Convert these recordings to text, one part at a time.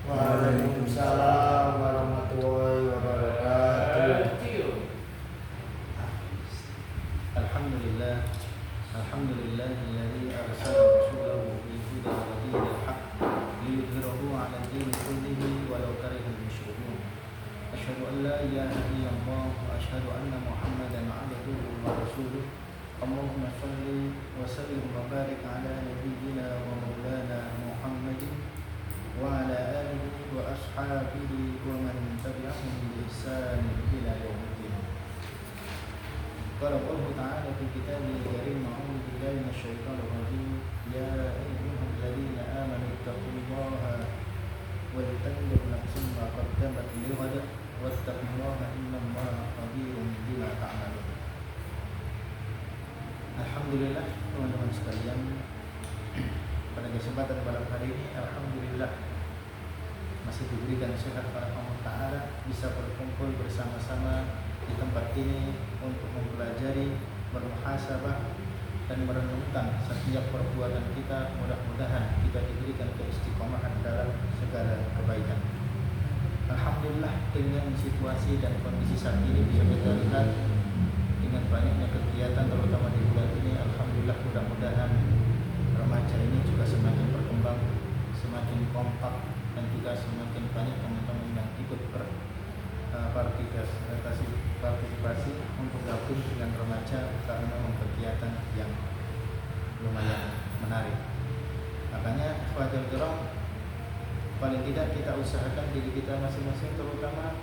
Waalaikumsalam warahmatullahi wabarakatuh. Alhamdulillah, alhamdulillahilladzi arsala rasulahu bil huda wa dinil haqq liyudhhirahu 'ala ad-din kullihi walau karihal musyrikun. Asyhadu an la ilaha illallah wa asyhadu anna Muhammadan 'abduhu wa rasuluh. Allahumma shalli wa sallim wa barik 'ala nabiyyina wa maulana Muhammadin wa 'ala alihi wa ashabihi wa man tabi'ahum bi ihsan ila yaumiddin. Qala Allah Ta'ala fi kitabihi al-karim, a'udzu billahi minasyaitonir rajim. Ya ayyuhalladzina amanu taqullaha wal tanzur nafsun ma qaddamat lighad wattaqullaha innallaha khabirun bima ta'malun. Alhamdulillah teman-teman sekalian, pada kesempatan malam hari ini alhamdulillah masih diberikan sehat oleh Allah Ta'ala bisa berkumpul bersama-sama di tempat ini untuk mempelajari, bermuhasabah dan merenungkan setiap perbuatan kita. Mudah-mudahan kita diberikan keistiqomahan dalam segala kebaikan. Alhamdulillah dengan situasi dan kondisi saat ini bisa kita lihat dengan banyaknya kegiatan terutama di bulan ini. Alhamdulillah mudah-mudahan remaja ini juga semakin berkembang, semakin kompak dan juga semakin banyak teman-teman yang ikut partisipasi untuk gabung dengan remaja karena memang kegiatan yang lumayan menarik. Makanya wajar dorong paling tidak kita usahakan diri kita masing-masing, terutama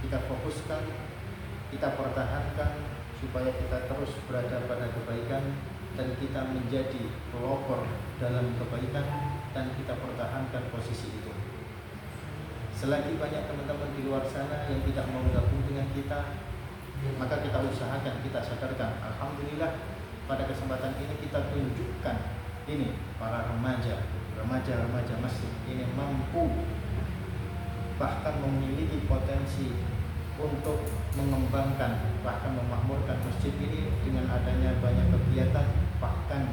kita fokuskan, kita pertahankan supaya kita terus berada pada kebaikan dan kita menjadi pelopor dalam kebaikan dan kita pertahankan posisi itu. Selagi banyak teman-teman di luar sana yang tidak mau gabung dengan kita, maka kita usahakan, kita sadarkan. Alhamdulillah pada kesempatan ini kita tunjukkan ini para remaja masjid ini mampu bahkan memiliki potensi untuk mengembangkan bahkan memakmurkan masjid ini dengan adanya banyak kegiatan bahkan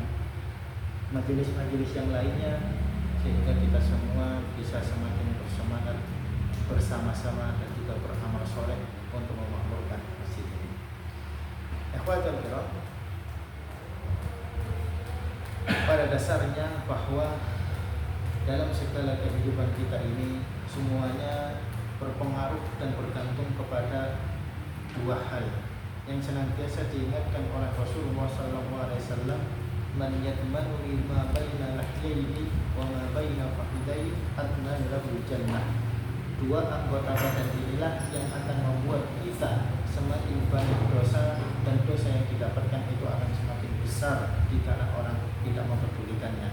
majelis-majelis yang lainnya, sehingga kita semua bisa semakin bersemangat bersama-sama dan juga beramal soleh untuk memakmurkan masjid ini. Ikhwatul kiram, pada dasarnya bahwa dalam segala kehidupan kita ini semuanya berpengaruh dan bergantung kepada dua hal yang senantiasa diingatkan oleh Rasulullah SAW. Man yadmanu lima baina lahyaihi wa ma baina fakhidaihi adna lahu jannah. Dua anggota badan inilah yang akan membuat kita semakin banyak dosa, dan dosa yang didapatkan itu akan semakin besar jika orang tidak mempedulikannya.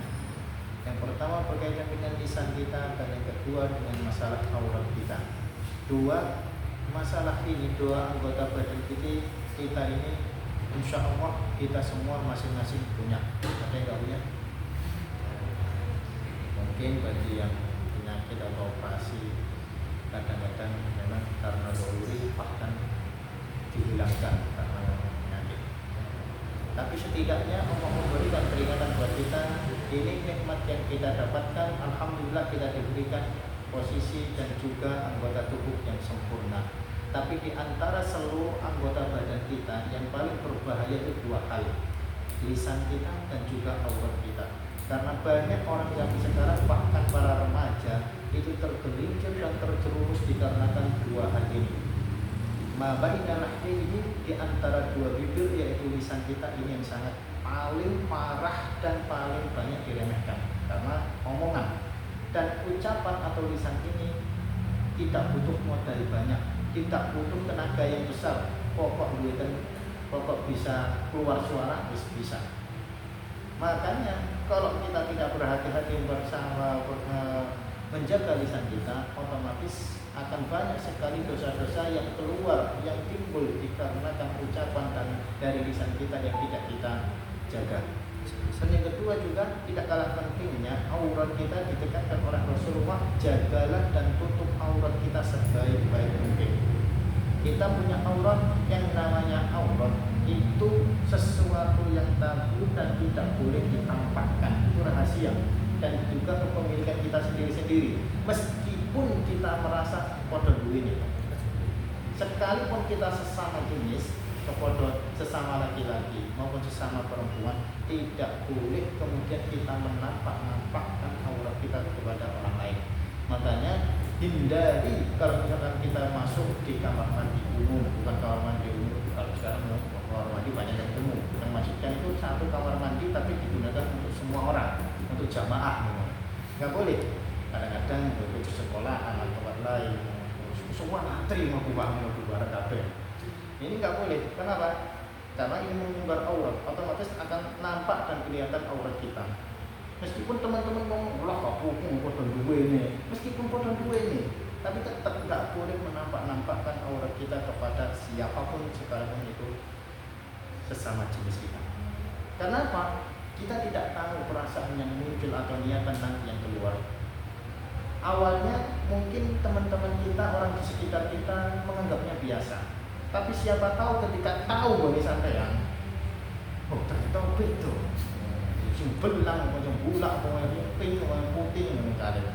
Yang pertama berkaitan dengan lisan kita, dan yang kedua dengan masalah aurat kita. Dua masalah ini, dua anggota badan kita ini, insya Allah kita semua masing-masing punya. Ada yang nggak punya? Mungkin bagi yang penyakit atau operasi kadang-kadang memang karena doluri bahkan dihilangkan karena penyakit. Tapi setidaknya Allah memberikan peringatan buat kita. Ini nikmat yang kita dapatkan. Alhamdulillah kita diberikan posisi dan juga anggota tubuh yang sempurna. Tapi di antara seluruh anggota badan kita yang paling berbahaya itu dua hal, lisan kita dan juga aurat kita. Karena banyak orang yang sekarang bahkan para remaja itu tergelincir dan terjerumus dikarenakan dua hal ini. Ma baina lahyaihi, di antara dua bibir yaitu lisan kita ini yang sangat paling parah dan paling banyak diremehkan karena omongan dan ucapan atau lisan ini tidak butuh modal banyak, tidak butuh tenaga yang besar. Pokok bisa keluar suara bisa. Makanya kalau kita tidak berhati-hati bersama menjaga lisan kita, otomatis akan banyak sekali dosa-dosa yang keluar, yang timbul dikarenakan ucapan dan dari lisan kita yang tidak kita jaga. Dan yang kedua juga tidak kalah pentingnya, aurat kita ditekankan oleh Rasulullah, jagalah dan tutup aurat kita sebaik-baik mungkin. Kita punya aurat, yang namanya aurat itu sesuatu yang tabu dan tidak boleh ditampakkan, itu rahasia dan juga kepemilikan kita sendiri-sendiri. Meskipun meskipun kita merasa podo duwe, sekalipun kita sesama jenis, sesama laki-laki maupun sesama perempuan, tidak boleh kemudian kita menampakkan aurat kita kepada orang lain. Makanya hindari kalau misalkan kita masuk di kamar mandi umum, bukan kamar mandi umum, kalau sekarang kamar mandi banyak yang umum, yang maksudnya itu satu kamar mandi tapi digunakan untuk semua orang, untuk jamaah, nggak boleh. Kadang-kadang untuk sekolah anak tempat lain, semua antri mau bubar kabeh. Ini nggak boleh. Kenapa? Karena ini mengumbar aurat, otomatis akan nampak dan kelihatan aurat kita. Meskipun teman-teman ngomong, "Lah aku podo duwe ini." Meskipun podo duwe ini, tapi tetap nggak boleh menampakkan aurat kita kepada siapapun sekalipun itu sesama jenis kita. Karena apa? Kita tidak tahu perasaan yang muncul atau niatan nanti yang keluar. Awalnya mungkin teman-teman kita, orang di sekitar kita menganggapnya biasa. Tapi siapa tahu ketika tahu boleh sampean, oh ternyata begitu. Sing belang, macam bulat, macam pink, macam putih, macam kalian.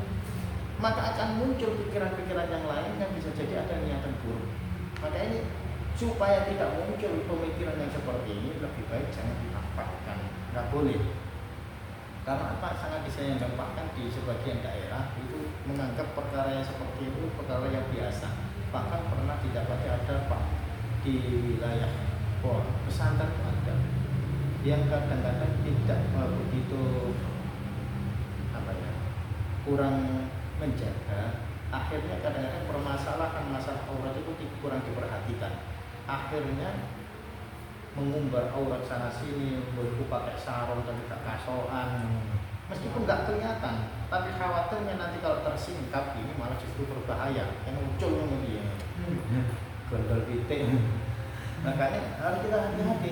Maka akan muncul pikiran-pikiran yang lain yang bisa jadi ada niatan buruk. Maka ini supaya tidak muncul pemikiran yang seperti ini, lebih baik jangan ditampakkan. Nggak boleh. Karena apa? Sangat disayangkan di sebagian daerah itu menganggap perkara yang seperti itu perkara yang biasa. Bahkan pernah didapati ada Pak di wilayah pesantren ada yang kadang-kadang tidak begitu kurang menjaga. Akhirnya kadang-kadang permasalahan masalah aurat itu kurang diperhatikan. Akhirnya mengumbar aurat sana sini, berku pakai sarung tapi tak kasoan, meskipun nggak kelihatan, tapi khawatirnya nanti kalau tersingkap ini malah justru berbahaya, yang muncul yang dia gondol pitik. Makanya harus kita hati-hati.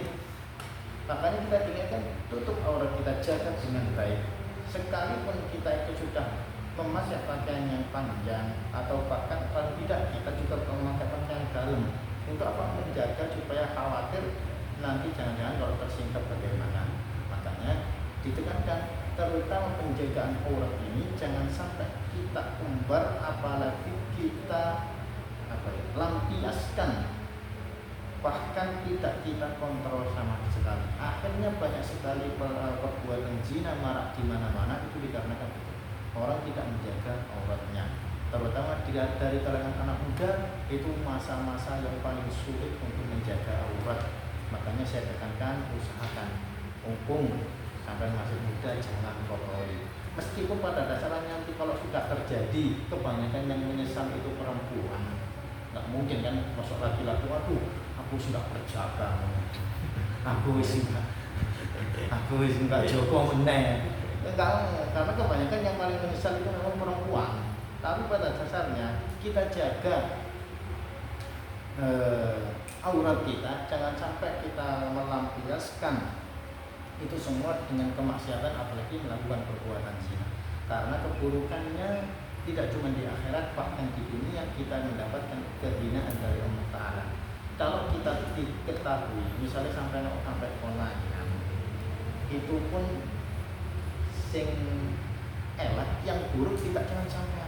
Makanya kita ingatkan, tutup aurat kita, jaga dengan baik. Sekalipun kita itu sudah memakai pakaian yang panjang atau bahkan kalau tidak kita juga memakai pakaian dalam, untuk apa? Menjaga supaya khawatir nanti jangan-jangan kalau tersingkap bagaimana. Makanya ditekankan terutama penjagaan aurat ini jangan sampai kita umbar, apalagi kita lampiaskan, bahkan tidak kita kontrol sama sekali. Akhirnya banyak sekali perbuatan zina marak di mana-mana itu dikarenakan orang tidak menjaga auratnya. Terutama dari kalangan anak muda, itu masa-masa yang paling sulit untuk menjaga aurat. Makanya saya tekankan, usahakan mumpung sampai masih muda jangan kotori. Meskipun pada dasarnya nanti kalau sudah terjadi, kebanyakan yang menyesal itu perempuan. Nggak mungkin kan masuk laki-laki, waduh aku sudah berjaga, aku wis enggak Joko meneh. Enggak, karena kebanyakan yang paling menyesal itu memang perempuan. Tapi pada dasarnya kita jaga aurat kita, jangan sampai kita melampiaskan itu semua dengan kemaksiatan, apalagi melakukan perbuatan zina. Karena keburukannya tidak cuma di akhirat, bahkan di dunia kita mendapatkan kehinaan dari Allah Ta'ala. Kalau kita diketahui, misalnya sampai konangan, itu pun sing elak, yang buruk kita jangan sampai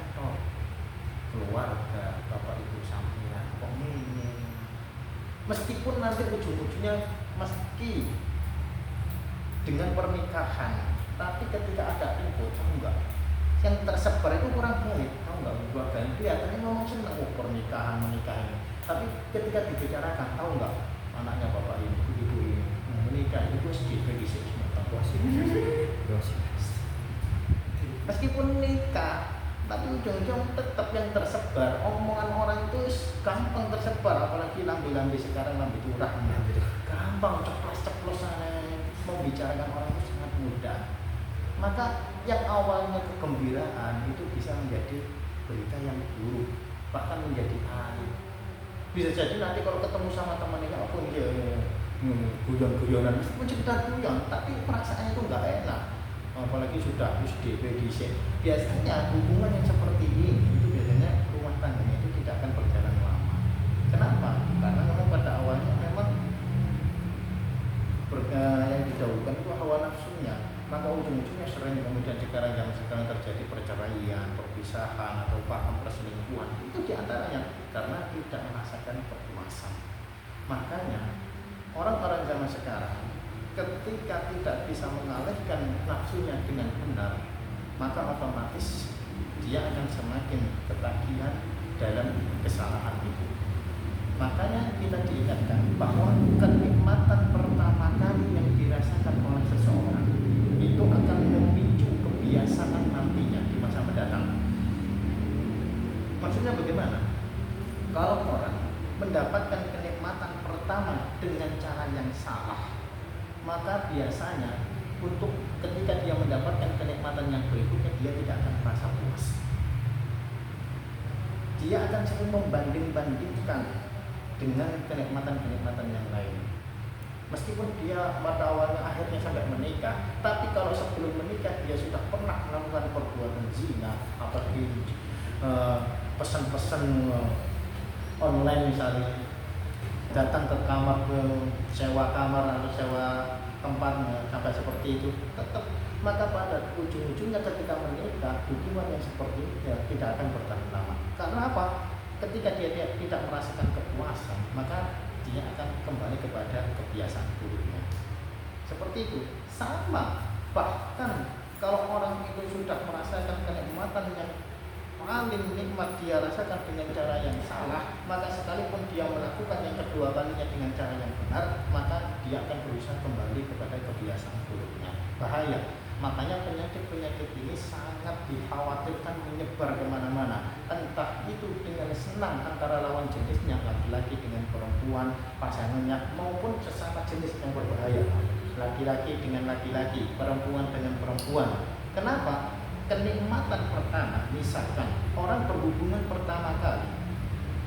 keluarga, bapak ibu sampean kok ini. Meskipun nanti ujung-ujungnya meski dengan pernikahan, tapi ketika ada info, tahu enggak, yang tersebar itu kurang baik, tahu enggak, keluarga itu kelihatannya ngomong senang pernikahan menikahi, tapi ketika dibicarakan, tahu enggak, anaknya bapak ini, ibu ini menikah itu sedikit meskipun nikah, tapi ujung-ujung tetap yang tersebar omongan orang itu gampang tersebar, apalagi lambe-lambe sekarang, lambe curah, gampang ceplos-ceplosan membicarakan orang itu sangat mudah. Maka yang awalnya kegembiraan itu bisa menjadi berita yang buruk, bahkan menjadi aib. Bisa jadi nanti kalau ketemu sama temannya, apa dia guyon-guyonan, meskipun cerita guyon, tapi perasaannya itu nggak enak. Apalagi sudah DP disek. Biasanya hubungan yang seperti ini itu biasanya rumah tangganya itu tidak akan berjalan lama. Kenapa? Karena memang pada awalnya memang yang didahulukan itu hawa nafsunya, maka ujung-ujungnya sering kemudian sekarang zaman sekarang terjadi perceraian, perpisahan atau bahkan perselingkuhan, itu diantaranya karena tidak merasakan kepuasan. Makanya orang-orang zaman sekarang ketika tidak bisa mengalihkan nafsunya dengan benar, maka otomatis dia akan semakin ketagihan dalam kesalahan itu. Makanya kita diingatkan bahwa kenikmatan pertama kali yang dirasakan oleh seseorang itu akan memicu kebiasaan nantinya di masa mendatang. Maksudnya bagaimana? Kalau orang mendapatkan kenikmatan pertama dengan cara yang salah, maka biasanya untuk ketika dia mendapatkan kenikmatan yang berikutnya, dia tidak akan merasa puas. Dia akan sering membanding-bandingkan dengan kenikmatan-kenikmatan yang lain. Meskipun dia pada awalnya akhirnya sampai menikah, tapi kalau sebelum menikah dia sudah pernah melakukan perbuatan zina, apalagi pesan-pesan online misalnya, datang ke kamar, ke sewa kamar atau sewa tempatnya sampai seperti itu, tetap maka pada ujung-ujungnya ketika menikah hubungan yang seperti itu tidak akan bertahan lama. Karena apa? Ketika dia tidak merasakan kepuasan, maka dia akan kembali kepada kebiasaan buruknya. Seperti itu. Sama. Bahkan kalau orang itu sudah merasakan kenikmatan yang paling nikmat dia rasakan dengan cara yang salah, maka sekalipun dia melakukan yang kedua kalinya dengan cara yang benar, maka dia akan berusaha kembali kepada kebiasaan buruknya. Bahaya. Makanya penyakit-penyakit ini sangat dikhawatirkan menyebar kemana-mana. Entah itu dengan senang antara lawan jenisnya, laki-laki dengan perempuan, pasangannya, maupun sesama jenis yang berbahaya. Laki-laki dengan laki-laki, perempuan dengan perempuan. Kenapa? Kenikmatan pertama, misalkan orang berhubungan pertama kali,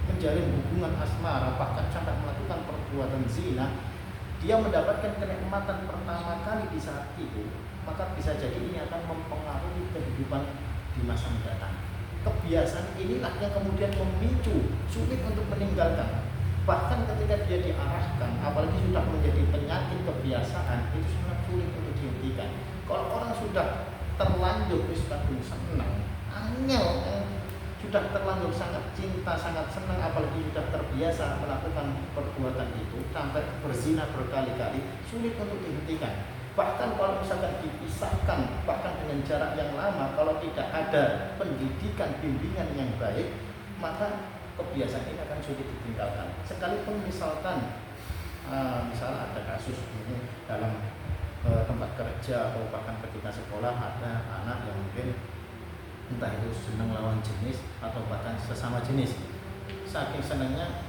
menjalin hubungan asmara, bahkan sampai melakukan perbuatan zina, dia mendapatkan kenikmatan pertama kali di saat itu, maka bisa jadi ini akan mempengaruhi kehidupan di masa mendatang. Kebiasaan inilah yang kemudian memicu sulit untuk meninggalkan. Bahkan ketika dia diarahkan, apalagi sudah menjadi penyakit kebiasaan, itu sangat sulit untuk dihentikan. Kalau orang sudah terlanjur kadung senang, angel, sudah terlanjur sangat cinta, sangat senang, apalagi sudah terbiasa melakukan perbuatan itu sampai berzina berkali-kali, sulit untuk dihentikan. Bahkan kalau misalkan dipisahkan, bahkan dengan jarak yang lama, kalau tidak ada pendidikan, bimbingan yang baik, maka kebiasaan ini akan sulit ditinggalkan. Sekalipun misalkan misalnya ada kasus ini dalam tempat kerja atau bahkan ketika sekolah, ada anak yang mungkin entah itu senang lawan jenis atau bahkan sesama jenis, saking senangnya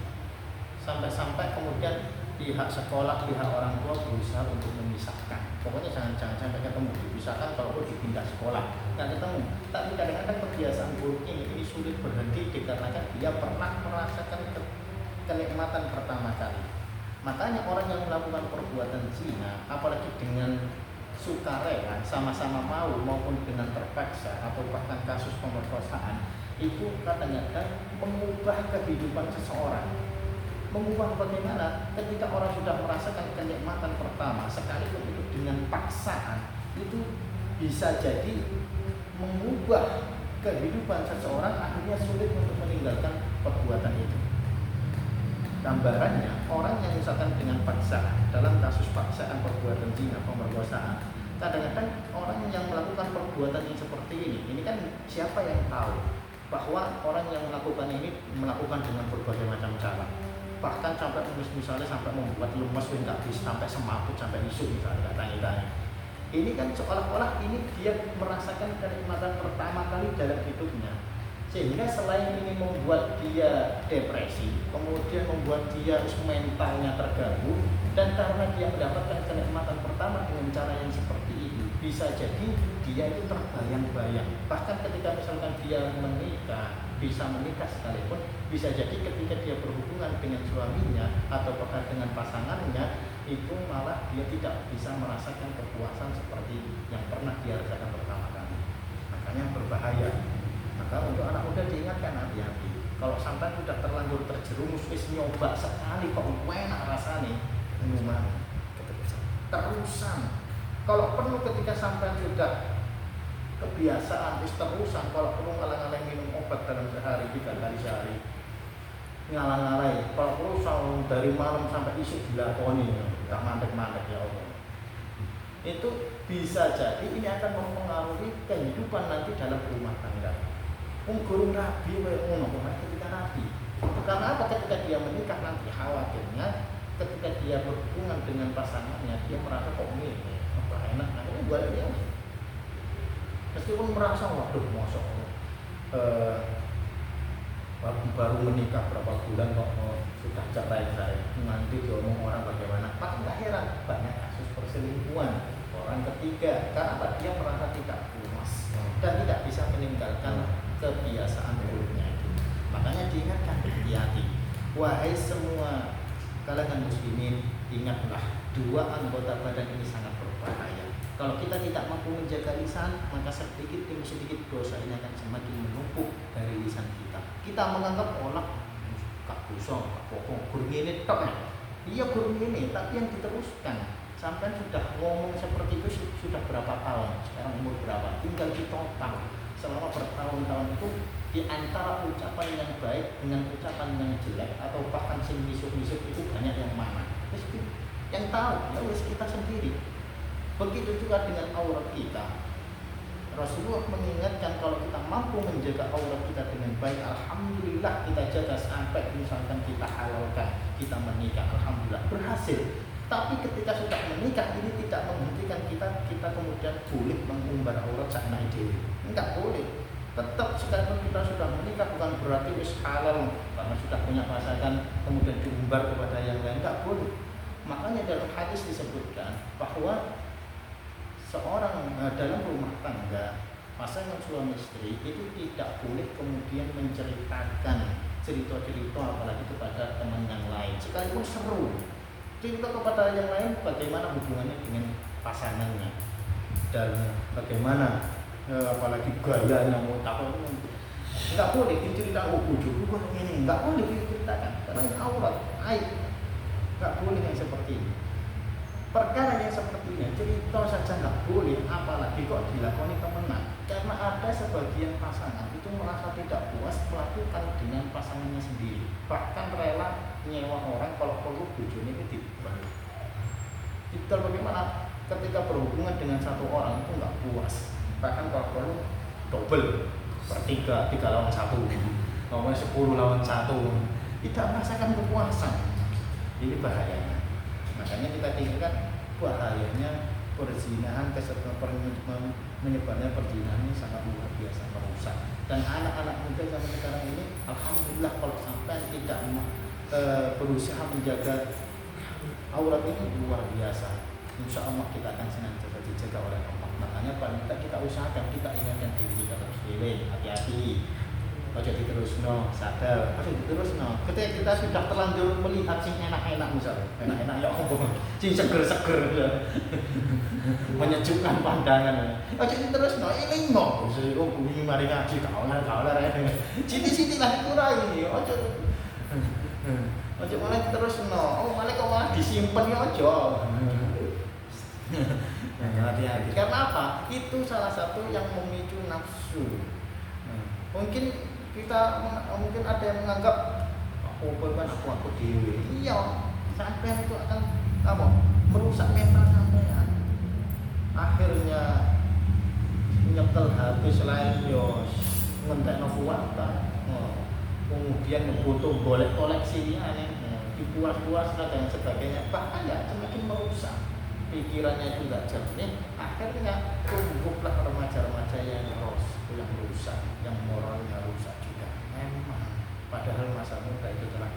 sampai-sampai kemudian pihak sekolah, pihak orang tua berusaha untuk memisahkan. Pokoknya jangan sampai ketemu, dipisahkan, kalau perlu dipindah sekolah, nggak ketemu. Tapi kadang-kadang kebiasaan buruk ini sulit berhenti dikarenakan dia pernah merasakan kenikmatan pertama kali. Makanya orang yang melakukan perbuatan zina, apalagi dengan sukarela, sama-sama mau maupun dengan terpaksa, atau bahkan kasus pemerkosaan, itu kadang-kadang mengubah kehidupan seseorang. Mengubah bagaimana? Ketika orang sudah merasakan kenikmatan pertama, sekalipun itu dengan paksaan, itu bisa jadi mengubah kehidupan seseorang, akhirnya sulit untuk meninggalkan perbuatan itu. Gambarannya, orang yang misalkan dengan paksaan, dalam kasus paksaan perbuatan zina, pemerkosaan, kadang-kadang orang yang melakukan perbuatan yang seperti ini kan siapa yang tahu bahwa orang yang melakukan ini melakukan dengan berbagai macam cara, bahkan sampai misalnya sampai membuat lemes, nggak bisa, sampai semaput, sampai isu misalnya, katanya. Ini kan seolah-olah ini dia merasakan kenikmatan pertama kali dalam hidupnya, sehingga selain ini membuat dia depresi, kemudian membuat dia mentalnya terganggu, dan karena dia mendapatkan kenikmatan pertama dengan cara yang seperti itu, bisa jadi dia itu terbayang-bayang. Bahkan ketika misalkan dia menikah, bisa menikah sekalipun, bisa jadi ketika dia berhubungan dengan suaminya atau bahkan dengan pasangannya, itu malah dia tidak bisa merasakan kepuasan seperti yang pernah dia rasakan pertama kali. Makanya berbahaya. Maka untuk anak muda diingatkan, hati-hati. Kalau sampai sudah terlanjur terjerumus, wis nyoba sekali kok enak rasanya, minuman terusan. Kalau perlu ketika sampai sudah kebiasaan terusan kalau perlu ngalang-ngalang minum obat dalam sehari 3 kali sehari, ngalang-ngalai kalau perlu dari malam sampai isu dilakoni, nggak mandek-mandek ya Allah, itu bisa jadi ini akan mempengaruhi kehidupan nanti dalam rumah tangga. Gurung rabi kayak ngono ketika rabi. Karena apa? Ketika dia menikah nanti khawatirnya ketika dia berhubungan dengan pasangannya dia merasa kok ini apa enak, akhirnya gue dia meskipun merasa waduh mosok baru menikah berapa bulan kok sudah cerai nanti diomong orang bagaimana, maka nggak heran banyak kasus perselingkuhan orang ketiga. Karena apa? Dia merasa tidak puas dan tidak bisa meninggalkan kebiasaan buruknya itu. Makanya diingatkan, hati-hati wahai semua kalangan muslimin, ingatlah 2 anggota badan ini sangat berbahaya. Kalau kita tidak mampu menjaga lisan, maka sedikit demi sedikit dosa ini akan semakin menumpuk dari lisan kita. Kita menganggap olah kak dosa, kak pokok, gurung ini tok ya. Iya gurung ini, tapi yang diteruskan sampai sudah ngomong seperti itu sudah berapa tahun, sekarang umur berapa, tinggal ditotal selama bertahun-tahun itu di antara ucapan yang baik dengan ucapan yang jelek atau bahkan sing misuk-misuk itu banyak yang mana? Yang tahu ya wis kita sendiri. Begitu juga dengan aurat kita. Rasulullah mengingatkan kalau kita mampu menjaga aurat kita dengan baik, alhamdulillah kita jaga sampai misalkan kita halalkan, kita menikah, alhamdulillah berhasil. Tapi ketika sudah menikah ini tidak menghentikan kita kemudian boleh mengumbar aurat seenak dewi. Enggak boleh. Tetap sekalipun kita sudah menikah bukan berarti wis halal karena sudah punya pasangan kemudian diumbar kepada yang lain, enggak boleh. Makanya dalam hadis disebutkan bahwa seorang dalam rumah tangga pasangan suami istri itu tidak boleh kemudian menceritakan cerita-cerita apalagi kepada teman yang lain sekalipun seru. Cerita kepada yang lain bagaimana hubungannya dengan pasangannya dan bagaimana apalagi gayanya mau takut, nggak boleh diceritakan. Oh bujuku kok ini, nggak boleh diceritakan karena ini aurat, aib, nggak boleh yang seperti ini. Perkara yang seperti ini cerita saja nggak boleh, apalagi kok dilakoni temenan. Karena ada sebagian pasangan itu merasa tidak puas melakukan dengan pasangannya sendiri, bahkan rela nyewa orang kalau perlu bujurnya itu dibalik. Itu bagaimana ketika berhubungan dengan satu orang itu nggak puas, bahkan kalau perlu double, bertiga, 3 lawan 1, ngomong 10 lawan 1, tidak merasakan kepuasan. Ini bahayanya. Makanya kita tinggalkan bahayanya perzinahan, menyebarnya perzinahan ini sangat luar biasa merusak. Dan anak-anak muda zaman sekarang ini, alhamdulillah kalau sampai tidak berusaha menjaga aurat ini luar biasa. Insya Allah kita akan senantiasa dijaga oleh Allah. Makanya paling kita usahakan, kita ingatkan diri kita terus hati-hati. Ojo diterusno, sadar, ojo diterusno. Ketika kita sudah terlanjur melihat sing enak-enak misalnya, enak-enak ya Allah, sing seger-seger, menyejukkan pandangan. Ojo diterusno, ini no, saya kok bunyi mari ngaji kaulah ya. Siti-siti lah kurai, ojo malah diterusno, oh malah kok malah disimpen ya ojo. Hati-hati. Karena apa? Itu salah satu yang memicu nafsu. Mungkin ada yang menganggap aku kan aku dewi. Iya, sampai itu akan merusak mental sampean. Akhirnya nyetel HP selain yo ngentekno kuwata. Kemudian ngebutuh boleh koleksinya dipuas-puas dan sebagainya. Bahkan ya semakin merusak. Pikirannya itu nggak jernih, akhirnya tumbuhlah remaja-remaja yang rusak, yang moralnya rusak juga. Memang, padahal masa muda itu adalah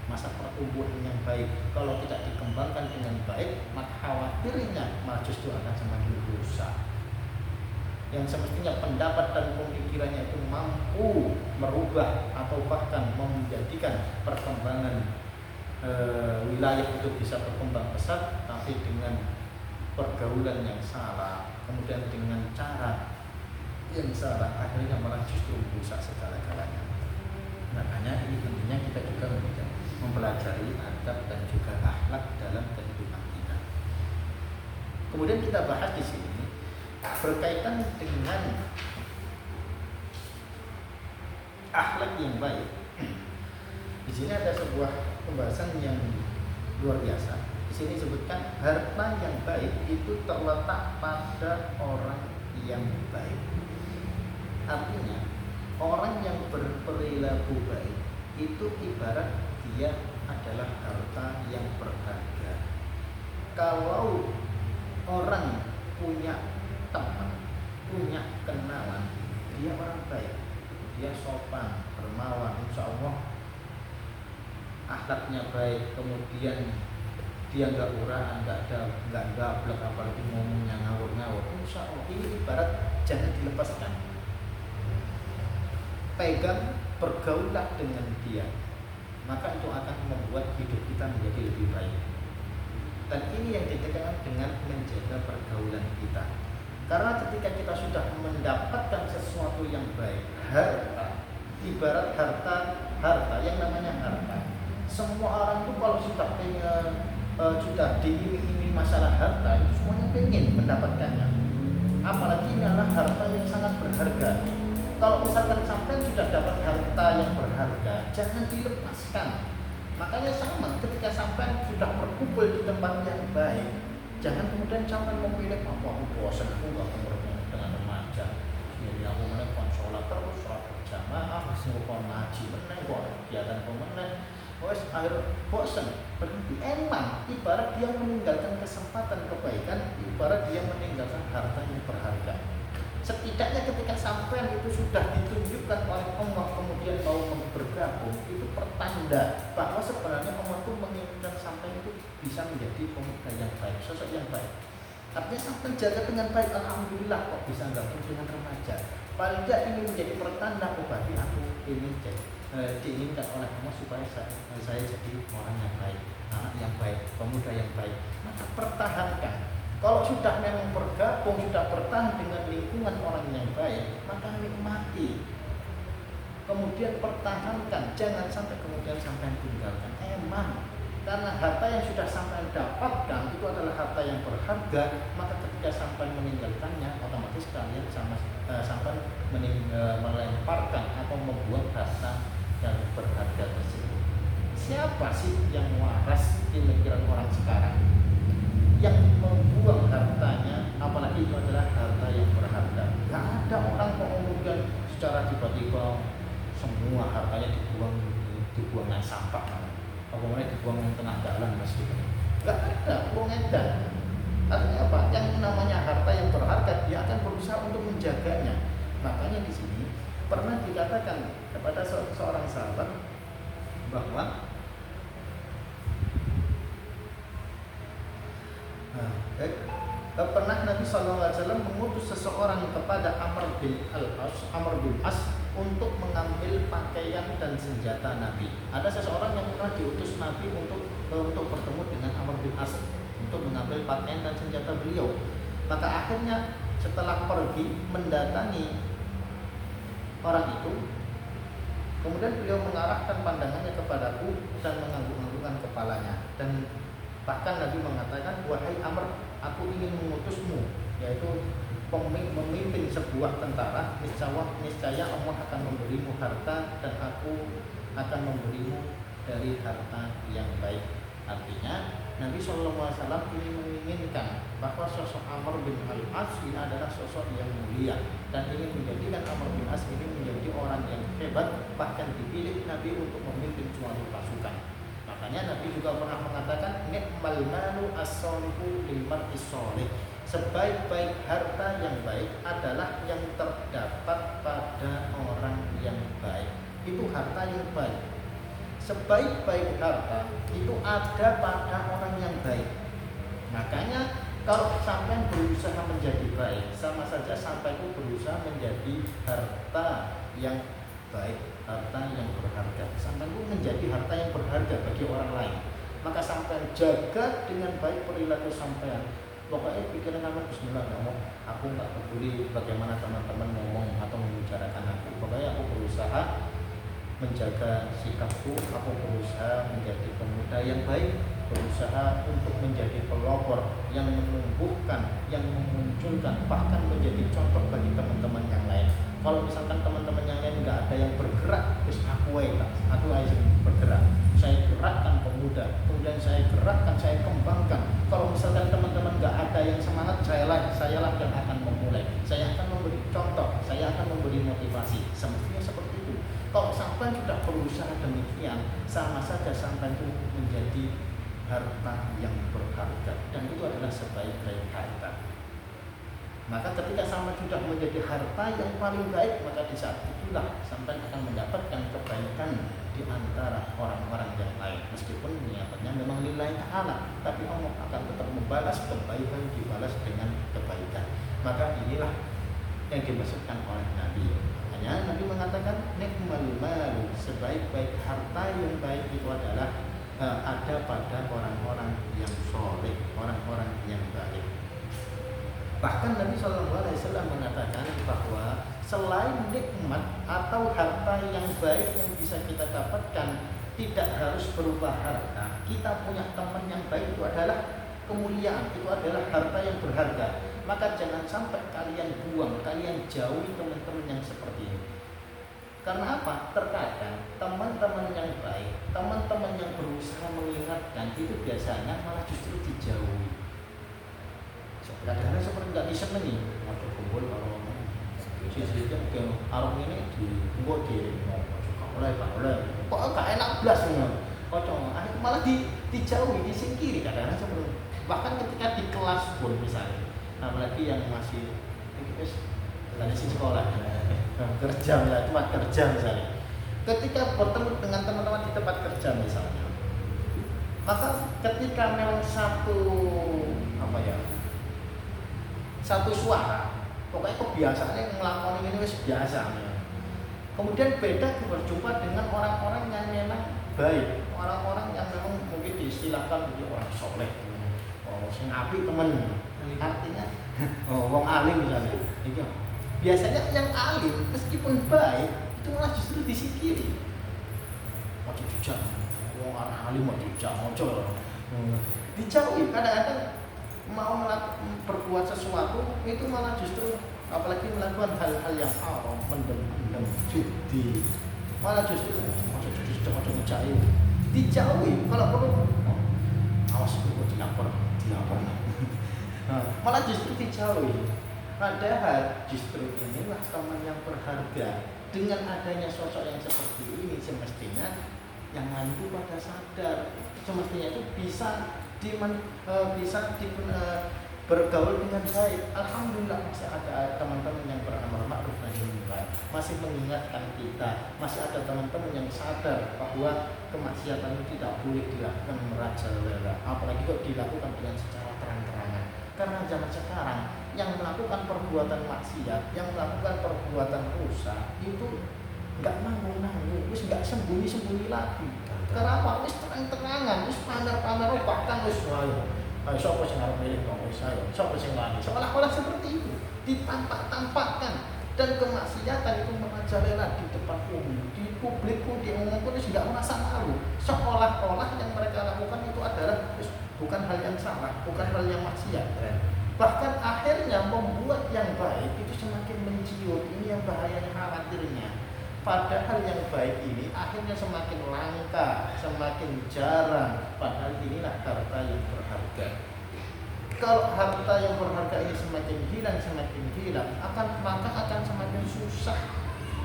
masa pertumbuhan yang baik. Kalau tidak dikembangkan dengan baik, maka khawatirnya malah justru akan semakin rusak. Yang semestinya pendapat dan pemikirannya itu mampu merubah atau bahkan menjadikan perkembangan wilayah itu bisa berkembang pesat, tapi dengan pergaulan yang salah, kemudian dengan cara yang salah, akhirnya malah justru merusak segala-galanya. Makanya ini tentunya kita juga mempelajari adab dan juga akhlak dalam kehidupan kita. Kemudian kita bahas di sini berkaitan dengan akhlak yang baik. Di sini ada sebuah pembahasan yang luar biasa. Di sini disebutkan harta yang baik itu terletak pada orang yang baik. Artinya orang yang berperilaku baik itu ibarat dia adalah harta yang berharga. Kalau orang punya teman, punya kenalan, dia orang baik, dia sopan, dermawan, insya Allah akhlaknya baik, kemudian dia nggak uraan, nggak gablek, apalagi ngomongnya ngawur-ngawur, insya Allah ini ibarat jangan dilepaskan. Pegang, bergaulah dengan dia, maka itu akan membuat hidup kita menjadi lebih baik. Dan ini yang ditekankan dengan menjaga pergaulan kita. Karena ketika kita sudah mendapatkan sesuatu yang baik, harta, ibarat harta yang namanya harta. Semua orang itu kalau sudah sudah diiming-iming masalah harta, itu semuanya pengen mendapatkannya. Apalagi ini adalah harta yang sangat berharga. Kalau misalkan sampai sudah dapat harta yang berharga, jangan dilepaskan. Makanya sama, ketika sampai sudah berkumpul di tempat yang baik, jangan kemudian sampai memilih aku bosan, aku gak ketemu dengan remaja. Jadi aku menekan sholat terus, sholat berjamaah, ngukon ngaji meneng, kok kegiatan pemenang. Wes akhir bosan, berhenti. Emang ibarat dia meninggalkan kesempatan kebaikan, ibarat dia meninggalkan harta yang berharga. Setidaknya ketika sampean itu sudah ditunjukkan oleh Allah kemudian mau bergabung, itu pertanda bahwa sebenarnya Allah itu menginginkan sampean itu bisa menjadi pemuda yang baik, sosok yang baik. Artinya sampean jaga dengan baik, alhamdulillah kok bisa gabung dengan remaja. Paling tidak ini menjadi pertanda berarti aku ini diinginkan oleh Allah supaya saya jadi orang yang baik, anak yang baik, pemuda yang baik. Maka pertahankan. Kalau sudah memang bergabung, sudah bertahan dengan lingkungan orang yang baik, maka nikmati. Kemudian pertahankan, jangan sampai kemudian sampai tinggalkan. Emang karena harta yang sudah sampai dapatkan itu adalah harta yang berharga, maka ketika sampai meninggalkannya, otomatis kalian sampai melemparkan atau membuang harta yang berharga tersebut. Siapa sih yang waras di pikiran orang sekarang? Yang membuang hartanya, apalagi itu adalah harta yang berharga. Gak ada orang kok kemudian secara tiba-tiba semua hartanya dibuang yang sampah, apalagi dibuang yang tengah jalan mas. Gak ada, buang edan. Artinya apa? Yang namanya harta yang berharga dia akan berusaha untuk menjaganya. Makanya di sini pernah dikatakan kepada seorang sahabat bahwa pernah Nabi SAW mengutus seseorang kepada Amr bin As untuk mengambil pakaian dan senjata Nabi. Ada seseorang yang pernah diutus Nabi untuk bertemu dengan Amr bin As untuk mengambil pakaian dan senjata beliau. Maka akhirnya setelah pergi mendatangi orang itu, kemudian beliau mengarahkan pandangannya kepadaku dan mengangguk-anggukkan kepalanya. Dan bahkan Nabi mengatakan, wahai Amr, aku ingin mengutusmu, yaitu memimpin sebuah tentara. Niscaya Allah akan memberimu harta dan aku akan memberimu dari harta yang baik. Artinya Nabi SAW ini menginginkan bahwa sosok Amr bin Al-As ini adalah sosok yang mulia dan ingin menjadikan Amr bin As ini menjadi orang yang hebat, bahkan dipilih Nabi untuk memimpin suatu pasukan. Makanya Nabi juga pernah mengatakan, ni'mal malu as-solihu lil mar'is sholih. Sebaik-baik harta yang baik adalah yang terdapat pada orang yang baik. Itu harta yang baik. Sebaik-baik harta itu ada pada orang yang baik. Makanya kalau sampai berusaha menjadi baik, sama saja sampai itu berusaha menjadi harta yang baik, harta yang berharga. Sampai itu menjadi harta yang berharga bagi orang lain. Maka sampai jaga dengan baik perilaku sampean. Pokoknya pikiran kamu bismillah, aku nggak peduli bagaimana teman-teman ngomong atau membicarakan aku. Pokoknya aku berusaha menjaga sikapku, aku berusaha menjadi pemuda yang baik. berusaha untuk menjadi pelopor yang menumbuhkan, yang memunculkan, bahkan menjadi contoh bagi teman-teman yang lain. Kalau misalkan teman-teman yang lain nggak ada yang bergerak, terus aku aja bergerak. Saya gerakkan pemuda, kemudian saya gerakkan, saya kembangkan. Kalau misalkan teman-teman nggak ada yang semangat, sayalah yang akan memulai. Saya akan memberi contoh, saya akan memberi motivasi. Semestinya seperti itu. Kalau sampai sudah berusaha demikian, sama saja sampai itu menjadi harta yang berharga, dan itu adalah sebaik-baik harta. Maka ketika sampai sudah menjadi harta yang paling baik, maka di saat itulah sampai akan mendapatkan kebaikan di antara orang-orang yang lain. Meskipun niatnya memang lillahi ta'ala, tapi Allah akan tetap membalas kebaikan, dibalas dengan kebaikan. Maka inilah yang dimaksudkan oleh Nabi. Makanya Nabi mengatakan nikmal malu, sebaik-baik harta yang baik itu adalah ada pada orang-orang yang soleh, orang-orang yang baik. Bahkan Nabi SAW mengatakan bahwa selain nikmat atau harta yang baik yang bisa kita dapatkan, tidak harus berupa harta. Kita punya teman yang baik itu adalah kemuliaan, itu adalah harta yang berharga. Maka jangan sampai kalian buang, kalian jauhi teman-teman yang seperti ini. Karena apa? Terkadang teman-teman yang baik, teman-teman yang berusaha mengingatkan itu biasanya malah justru dijauhi. Kadang-kadang seperti nggak disenangi, waktu kumpul kalau sisi-sisi yang arung ini dibuat di oleh kok nggak enak belas nih, kocok, malah dijauhi, disingkiri. Kadang-kadang seperti bahkan ketika di kelas pun misalnya, apalagi yang masih dari sekolah, kerja misalnya, tempat kerja misalnya, ketika bertemu dengan teman-teman di tempat kerja misalnya, maka ketika memang satu suara, pokoknya kebiasaannya ngelakoni ini wis biasa. Kemudian beda berjumpa dengan orang-orang yang memang baik, orang-orang yang memang mungkin diistilahkan menjadi orang soleh, sing apik temen, artinya wong alim misalnya. Biasanya yang alim meskipun baik itu malah justru disingkiri. Ojo jujak, wong alim mau jujak, ojo dijauhi. Kadang-kadang mau berbuat sesuatu itu malah justru, apalagi melakukan hal-hal yang haram, mendem judi, malah justru ojo ngejauhi, dijauhi. Kalau perlu awas itu dilapor malah justru dijauhi. Padahal justru inilah teman yang berharga. Dengan adanya sosok yang seperti ini, semestinya yang mampu pada sadar, semestinya itu bisa bergaul dengan baik. Alhamdulillah masih ada teman-teman yang beramar ma'ruf nahi munkar, masih mengingatkan kita, masih ada teman-teman yang sadar bahwa kemaksiatan itu tidak boleh dilakukan merajalela, apalagi kok dilakukan dengan secara terang-terangan. Karena zaman sekarang yang melakukan perbuatan maksiat, yang melakukan perbuatan rusak itu nggak nanggung-nanggung, wis nggak sembunyi-sembunyi lagi. Karena apa? Wis terang-terangan, wis pamer-pamer, bahkan wis ayo sapa sing arep milih kok wis ayo, sapa sing wani. Seolah-olah seperti itu, ditampak-tampakkan, dan kemaksiatan itu merajalela di depan umum, di publik pun diomongkan wis nggak merasa malu. Seolah-olah yang mereka lakukan itu adalah bukan hal yang salah, bukan hal yang maksiat. Bahkan akhirnya membuat yang baik itu semakin menciut. Ini yang bahayanya, khawatirnya. Padahal yang baik ini akhirnya semakin langka, semakin jarang. Padahal inilah harta yang berharga. Kalau harta yang berharga ini semakin hilang, maka akan semakin susah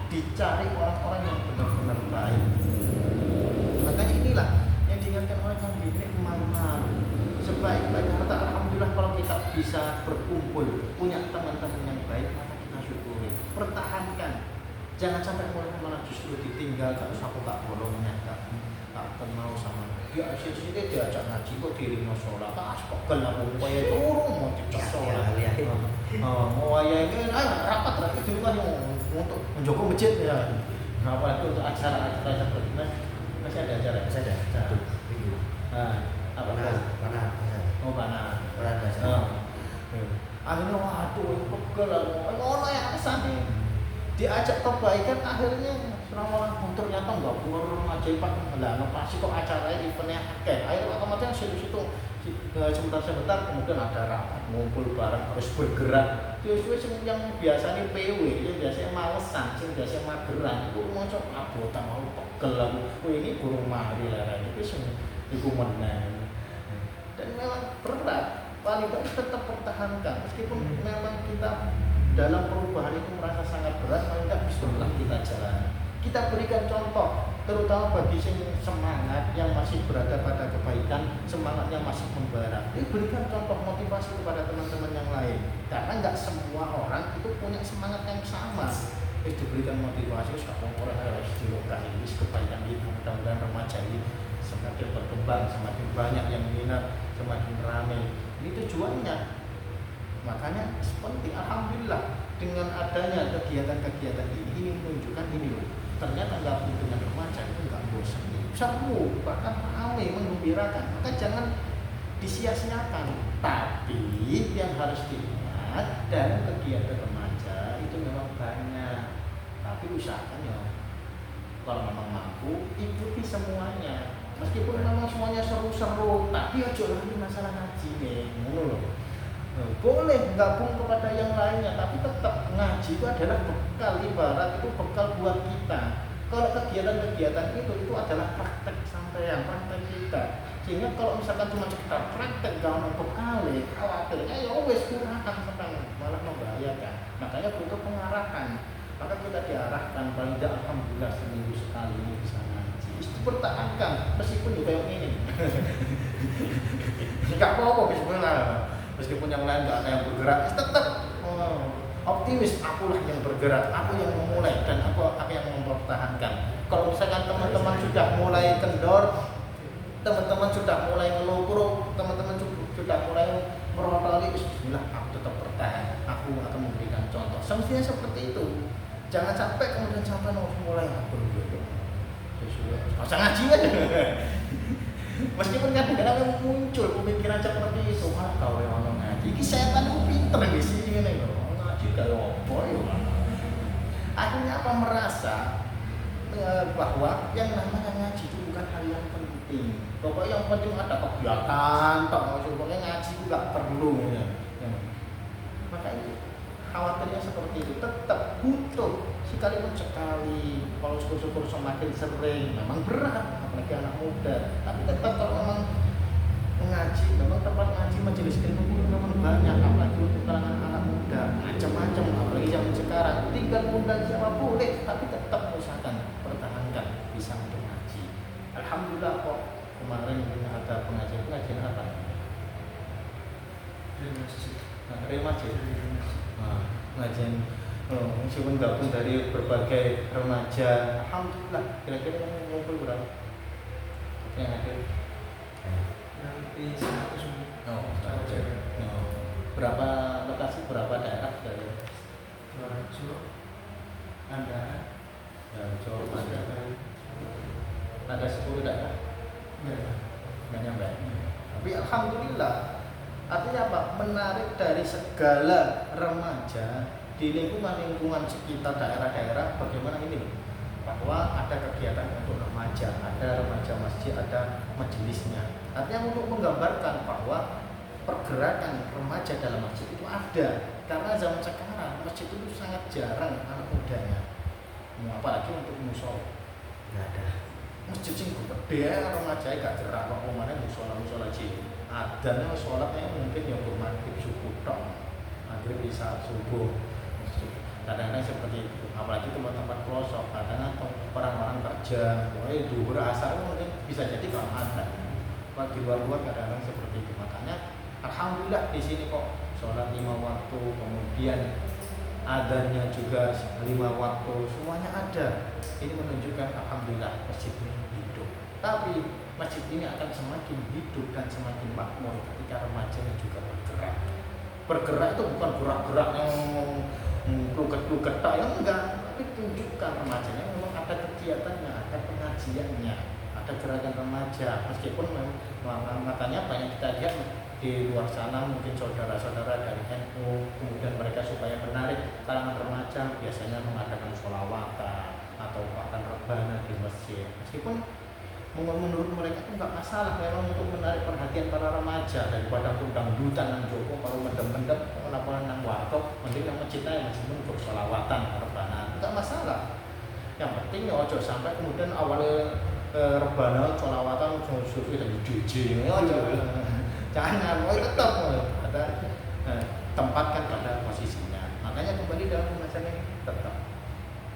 dicari orang-orang yang benar-benar baik. Makanya inilah yang diingatkan oleh Nabi, nikmal. Sebaik-baik harta, alhamdulillah kalau kita bisa berkumpul, punya teman-teman yang baik, maka kita syukuri, pertahankan. Jangan sampai malah justru ditinggal, terus aku gak bolongnya, gak kenal sama dia. Sini diajak ngaji kok dirinya sholat, kok kenal upaya turun mau dicek sholat. Mau ayah ini rapat lagi di rumah untuk menjaga masjid ya. Apalagi untuk acara-acara seperti ini masih ada acara. Apa panah. Oh panah. Akhirnya waduh pegel aku. Ono yang kesane. diajak kebaikan akhirnya selama ternyata nggak keluar remaja pak lah ngepasi kok acaranya eventnya akeh akhirnya otomatis situ sebentar kemudian ada rapat ngumpul bareng harus bergerak terus yang biasanya PW yang biasanya malesan yang biasanya mageran itu mau coba abota mau pegel aku ini guru mari lah itu itu menang dan memang berat paling tetap pertahankan meskipun memang kita dalam perubahan itu merasa sangat berat, paling tidak bismillah kita jalani. Kita berikan contoh, terutama bagi yang semangat, yang masih berada pada kebaikan, semangatnya masih membara. Berikan contoh motivasi kepada teman-teman yang lain. Karena nggak semua orang itu punya semangat yang sama. Diberikan motivasi, sekarang orang harus dilokai, kebaikan itu. Mudah-mudahan remaja ini semakin berkembang, semakin banyak yang minat, semakin ramai. Ini tujuannya. Makanya penting alhamdulillah dengan adanya kegiatan-kegiatan ini menunjukkan ini loh ternyata nggak dengan remaja itu nggak bosan seru bahkan ramai menggembirakan maka jangan disia-siakan tapi yang harus diingat dalam kegiatan remaja itu memang banyak tapi usahakan ya kalau memang mampu ikuti semuanya meskipun memang semuanya seru-seru tapi aja lagi masalah ngaji nih loh. Boleh gabung kepada yang lainnya tapi tetap ngaji itu adalah bekal ibarat itu bekal buat kita kalau kegiatan-kegiatan itu adalah praktek sampean praktek kita sehingga kalau misalkan cuma sekedar praktek gak ada bekal khawatirnya ya wes kurang sedang malah membahayakan makanya butuh pengarahan maka kita diarahkan paling tidak alhamdulillah seminggu sekali ini bisa ngaji itu pertahankan meskipun juga yang ini nggak apa-apa bismillah meskipun yang lain nggak ada yang bergerak, tetap optimis. Akulah yang bergerak, aku yang memulai dan aku yang mempertahankan. Kalau misalkan teman-teman sudah mulai kendor, teman-teman sudah mulai ngelupur, teman-teman sudah mulai merotoli, bismillah, aku tetap bertahan. Aku akan memberikan contoh. Semestinya seperti itu. Jangan sampai kemudian sampai mulai aku gitu. Masa ngaji aja. Meskipun kadang-kadang muncul pemikiran seperti itu, kalau kau yang ngaji, ini setan itu pinter di sini nih, ngaji kayak apa ya? Akhirnya apa merasa bahwa yang namanya ngaji itu bukan hal yang penting. Pokoknya yang penting ada kegiatan, pokoknya ngaji itu nggak perlu. Ya. Makanya khawatirnya seperti itu, tetap butuh sekalipun sekali, kalau syukur-syukur semakin sering, memang berat, apalagi anak muda. Tapi tetap kalau memang mengaji, memang tempat ngaji majelis ilmu itu memang banyak, apalagi untuk kalangan anak muda, macam-macam, apalagi zaman sekarang. Tinggal undang siapa boleh, tapi tetap usahakan pertahankan bisa untuk ngaji. Alhamdulillah kok kemarin ada pengajian apa? Remaja. Pengajian meskipun gabung dari berbagai remaja, alhamdulillah. Kira-kira yang ngumpul berapa? Yang hadir? Nanti 100. Berapa lokasi, berapa daerah dari? Ada. Ya, Jawa ada 10 daerah. Nggak nyampe. Tapi alhamdulillah. Artinya apa? Menarik dari segala remaja di lingkungan sekitar daerah-daerah bagaimana ini loh, bahwa ada kegiatan untuk remaja, ada remaja masjid, ada majelisnya. Artinya untuk menggambarkan bahwa pergerakan remaja dalam masjid itu ada, karena zaman sekarang masjid itu sangat jarang anak mudanya, apalagi untuk musola nggak ada. Masjid sing gede remaja gak gerak kok omane musola cilik. Adanya sholatnya mungkin yang bermaghrib subuh tok, maghrib bisa subuh. Kadang-kadang seperti itu, apalagi tempat-tempat pelosok, kadang-kadang orang-orang kerja, duhur asar mungkin bisa jadi kalau ada. Di luar-luar kadang-kadang seperti itu. Makanya alhamdulillah di sini kok sholat 5 waktu, kemudian adanya juga 5 waktu, semuanya ada. Ini menunjukkan alhamdulillah masjid ini hidup. Tapi masjid ini akan semakin hidup dan semakin makmur ketika remajanya juga bergerak. Bergerak itu bukan gerak-gerak yang kluket-kluket tak, yang enggak, tapi tunjukkan remajanya memang ada kegiatannya, ada pengajiannya, ada gerakan remaja. Meskipun makanya banyak kita lihat di luar sana mungkin saudara-saudara dari NU, kemudian mereka supaya menarik kalangan remaja biasanya mengadakan sholawatan atau bahkan rebana di masjid. Meskipun menurut mereka itu nggak masalah memang untuk menarik perhatian para remaja daripada untuk dangdutan nang Joko kalau mendem-mendem laporan nang warkop, mending nang masjid aja masih untuk sholawatan rebana nggak masalah. Yang penting ya ojo sampai kemudian awalnya rebana sholawatan sufi dan DJ ojo. Jangan, tetap ada tempatkan pada posisinya. Makanya kembali dalam pembahasan ini tetap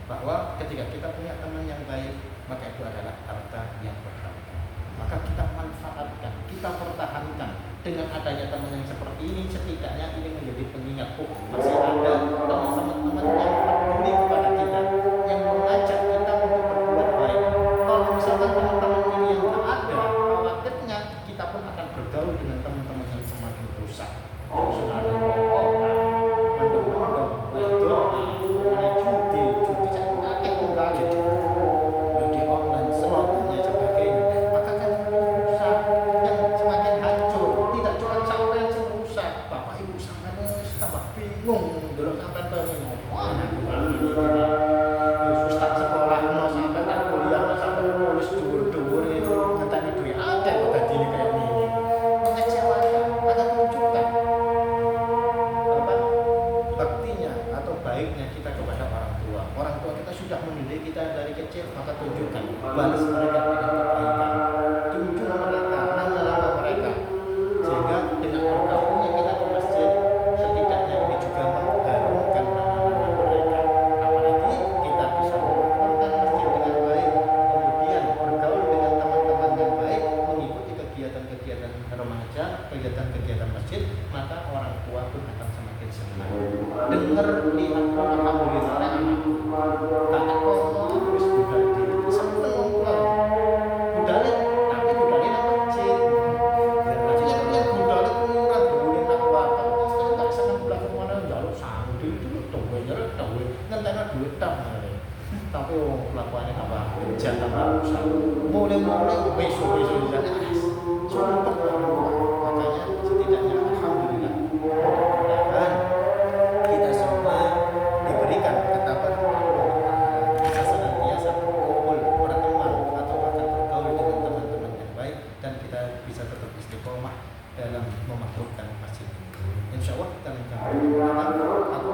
bahwa ketika kita punya teman yang baik, maka itu adalah harta yang berharga. Maka kita manfaatkan, kita pertahankan. Dengan adanya teman yang seperti ini, setidaknya ini menjadi pengingat. Masih ada teman-teman yang peduli kepada kita, yang mengajak kita untuk berbuat baik. Kalau misalkan teman-teman ini yang tak ada, khawatirnya kita pun akan bergaul dengan teman-teman yang semakin rusak. Sudah ada mendem-mendem, judi saya pakai kembali, judi online, slotnya sebagainya. Maka kan rusak, yang semakin hancur. Tidak cuma sampai yang rusak, bapak ibu sampai tambah bingung, belum sampai bingung. Wah, ustaz sekolah no sampai tak kuliah no sampai lulus dur-dur itu ngetani duit ada kok tadi ini kayak gini. Mengecewakan, maka tunjukkan apa baktinya atau baiknya kita kepada orang tua. Orang tua kita sudah mendidik kita dari kecil, maka tunjukkan balas mereka dengan kebaikan. Tunjuk mereka, nama mereka, sehingga dengan bergabungnya kita ke masjid, setidaknya ini juga mengharumkan nama mereka. Apalagi kita bisa mengelola masjid dengan baik, kemudian bergaul dengan teman-teman yang baik, mengikuti kegiatan-kegiatan remaja, kegiatan-kegiatan masjid, maka orang tua pun akan semakin senang. Dengar, lihat, alhamdulillah anakku, tak kok terus juga di seneng pulang. Budale, tapi budale nang masjid. Dan masjidnya yang budale murah, budale nak apa? Kalau tak seneng pulang ke mana njaluk sandi itu tuwe nyeret tuwe ngenteni duit tak. Tapi kelakuannya apa? Jangan rusak. Mulai-mulai besok-besok jadi sumpah orang tua. Makanya setidaknya alhamdulillah mudah-mudahan kita semua diberikan ketaatan kita senantiasa berkumpul berteman atau bahkan bergaul dengan teman-teman yang baik dan kita bisa tetap istiqomah dalam memakmurkan masjid ini. Insya Allah kita mencapai aku